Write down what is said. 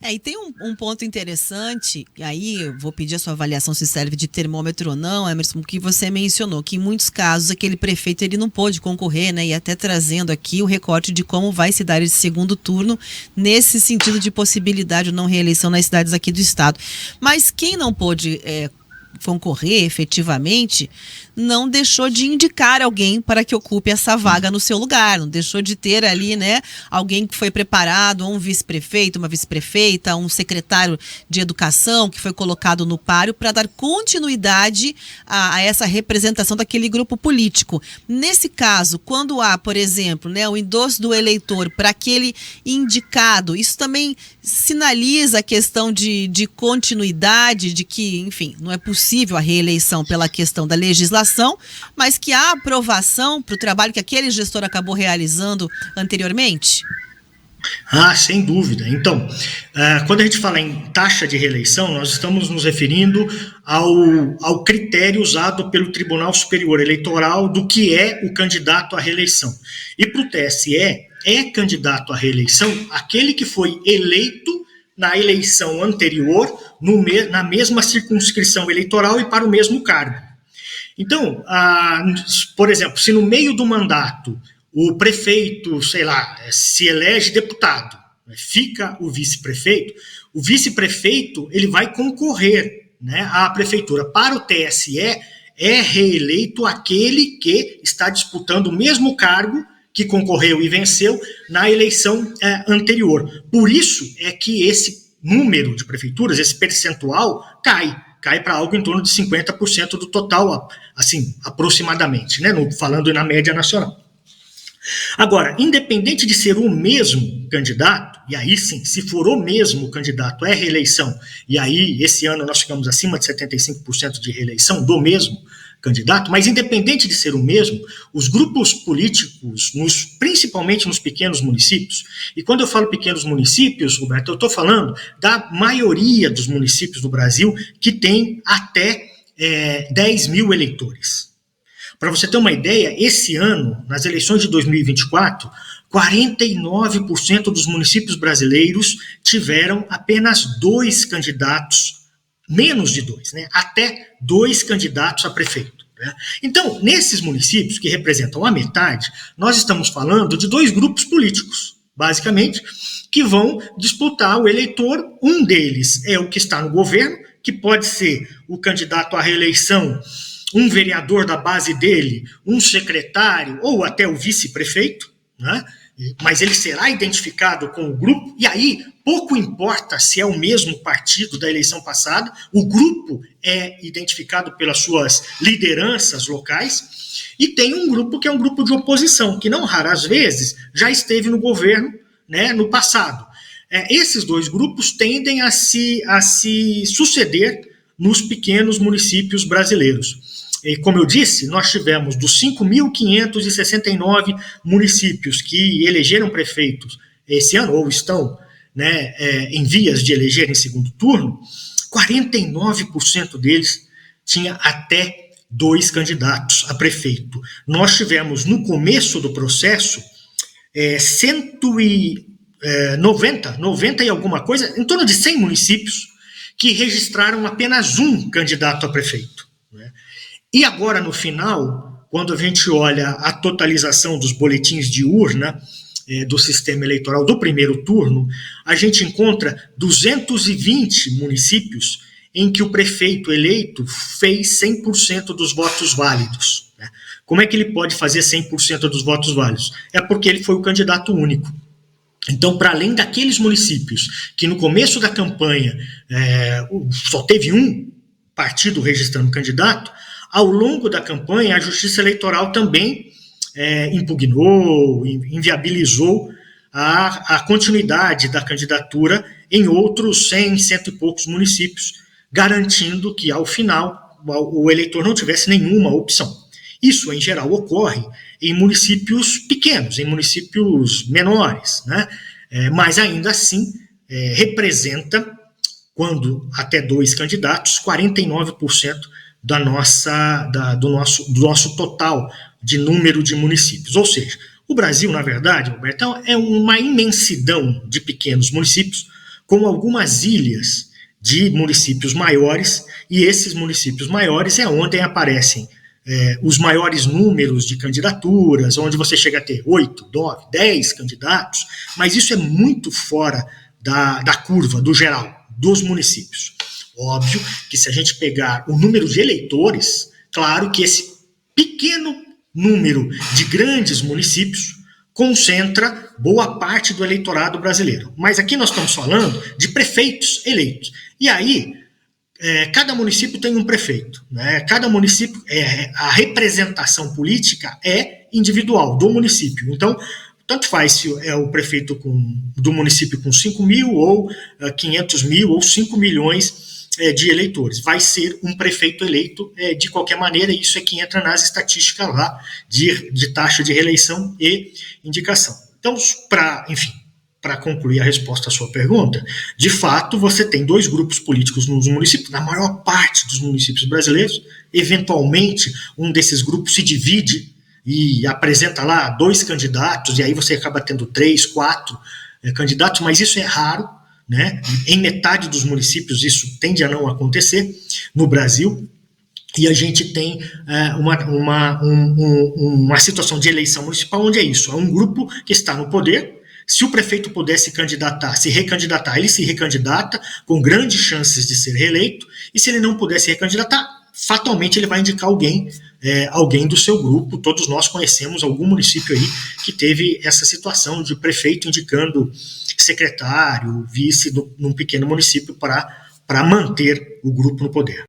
E tem um ponto interessante, e aí eu vou pedir a sua avaliação se serve de termômetro ou não, Emerson, que você mencionou, que em muitos casos aquele prefeito ele não pôde concorrer, né, e até trazendo aqui o recorte de como vai se dar esse segundo turno, nesse sentido de possibilidade ou não reeleição nas cidades aqui do estado. Mas quem não pôde concorrer efetivamente, não deixou de indicar alguém para que ocupe essa vaga no seu lugar, não deixou de ter ali, né, alguém que foi preparado, um vice-prefeito, uma vice-prefeita, um secretário de educação que foi colocado no páreo para dar continuidade a essa representação daquele grupo político. Nesse caso, quando há, por exemplo, né, o endosso do eleitor para aquele indicado, isso também sinaliza a questão de continuidade, de que, enfim, não é possível a reeleição pela questão da legislação, mas que há aprovação para o trabalho que aquele gestor acabou realizando anteriormente? Ah, sem dúvida. Então, quando a gente fala em taxa de reeleição, nós estamos nos referindo ao critério usado pelo Tribunal Superior Eleitoral do que é o candidato à reeleição. E para o TSE, é candidato à reeleição aquele que foi eleito na eleição anterior, na mesma circunscrição eleitoral e para o mesmo cargo. Então, por exemplo, se no meio do mandato o prefeito, sei lá, se elege deputado, fica o vice-prefeito ele vai concorrer, né, à prefeitura. Para o TSE, é reeleito aquele que está disputando o mesmo cargo que concorreu e venceu na eleição anterior. Por isso é que esse número de prefeituras, esse percentual, cai para algo em torno de 50% do total, assim, aproximadamente, né, falando na média nacional. Agora, independente de ser o mesmo candidato, e aí sim, se for o mesmo candidato, é reeleição, e aí esse ano nós ficamos acima de 75% de reeleição do mesmo candidato, mas independente de ser o mesmo, os grupos políticos, principalmente nos pequenos municípios, e quando eu falo pequenos municípios, Roberto, eu estou falando da maioria dos municípios do Brasil que tem até 10 mil eleitores. Para você ter uma ideia, esse ano, nas eleições de 2024, 49% dos municípios brasileiros tiveram apenas 2 candidatos, menos de 2, né? Até 2 candidatos a prefeito. Né? Então, nesses municípios, que representam a metade, nós estamos falando de 2 grupos políticos, basicamente, que vão disputar o eleitor. Um deles é o que está no governo, que pode ser o candidato à reeleição, um vereador da base dele, um secretário ou até o vice-prefeito, né? Mas ele será identificado com o grupo, e aí pouco importa se é o mesmo partido da eleição passada, o grupo é identificado pelas suas lideranças locais, e tem um grupo que é um grupo de oposição, que não raras vezes já esteve no governo, né, no passado. Esses 2 grupos tendem a se suceder nos pequenos municípios brasileiros. E, como eu disse, nós tivemos dos 5.569 municípios que elegeram prefeitos esse ano, ou estão, né, em vias de eleger em segundo turno, 49% deles tinha até 2 candidatos a prefeito. Nós tivemos, no começo do processo, 90 e alguma coisa, em torno de 100 municípios que registraram apenas um candidato a prefeito. Né? E agora, no final, quando a gente olha a totalização dos boletins de urna do sistema eleitoral do primeiro turno, a gente encontra 220 municípios em que o prefeito eleito fez 100% dos votos válidos. Né? Como é que ele pode fazer 100% dos votos válidos? É porque ele foi o candidato único. Então, para além daqueles municípios que no começo da campanha só teve um partido registrando candidato, ao longo da campanha, a Justiça Eleitoral também impugnou, inviabilizou a continuidade da candidatura em outros 100, cento e poucos municípios, garantindo que, ao final, o eleitor não tivesse nenhuma opção. Isso, em geral, ocorre em municípios pequenos, em municípios menores, né? Mas, ainda assim, representa, quando até 2 candidatos, 49% do nosso total de número de municípios. Ou seja, o Brasil, na verdade, Roberto, é uma imensidão de pequenos municípios com algumas ilhas de municípios maiores, e esses municípios maiores é onde aparecem os maiores números de candidaturas, onde você chega a ter 8, 9, 10 candidatos, mas isso é muito fora da curva, do geral, dos municípios. Óbvio que se a gente pegar o número de eleitores, claro que esse pequeno número de grandes municípios concentra boa parte do eleitorado brasileiro. Mas aqui nós estamos falando de prefeitos eleitos. E aí, cada município tem um prefeito, né? Cada município, a representação política é individual do município. Então, tanto faz se é o prefeito do município com 5 mil ou 500 mil ou 5 milhões de eleitores. Vai ser um prefeito eleito de qualquer maneira, e isso é que entra nas estatísticas lá de taxa de reeleição e indicação. Então, para concluir a resposta à sua pergunta, de fato, você tem 2 grupos políticos nos municípios, na maior parte dos municípios brasileiros. Eventualmente, um desses grupos se divide e apresenta lá 2 candidatos, e aí você acaba tendo 3, 4 candidatos, mas isso é raro, né? Em metade dos municípios isso tende a não acontecer no Brasil, e a gente tem uma situação de eleição municipal onde é isso, é um grupo que está no poder. Se o prefeito pudesse se recandidatar, ele se recandidata com grandes chances de ser reeleito, e se ele não pudesse recandidatar, fatalmente ele vai indicar alguém do seu grupo. Todos nós conhecemos algum município aí que teve essa situação de prefeito indicando secretário, vice num pequeno município para manter o grupo no poder.